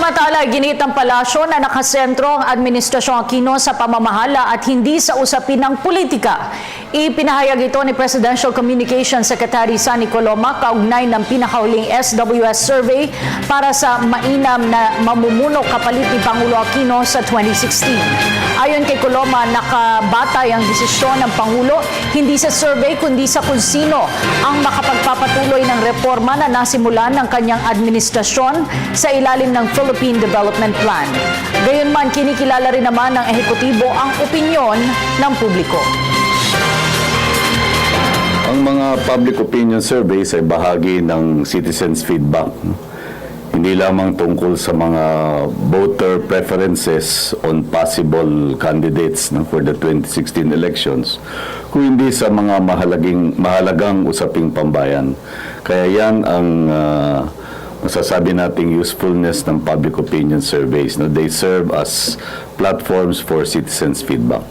Samantala, ginit ng palasyo na nakasentro ang Administrasyong Aquino sa pamamahala at hindi sa usapin ng politika. Ipinahayag ito ni Presidential Communications Secretary Sunny Coloma kaugnay ng pinakahuling SWS survey para sa mainam na mamumuno kapalit ni Pangulo Aquino sa 2016. Ayon kay Coloma, nakabatay ang desisyon ng Pangulo hindi sa survey kundi sa kung sino ang makapagpapatuloy ng reforma na nasimulan ng kanyang administrasyon sa ilalim ng Philippine Development Plan. Gayunman, kinikilala rin naman ng ehekutibo ang opinyon ng publiko. Ang mga public opinion surveys ay bahagi ng citizens' feedback. Hindi lamang tungkol sa mga voter preferences on possible candidates for the 2016 elections, kung hindi sa mga mahalagang usaping pambayan. Kaya yan ang masasabi nating usefulness ng public opinion surveys. They serve as platforms for citizens' feedback.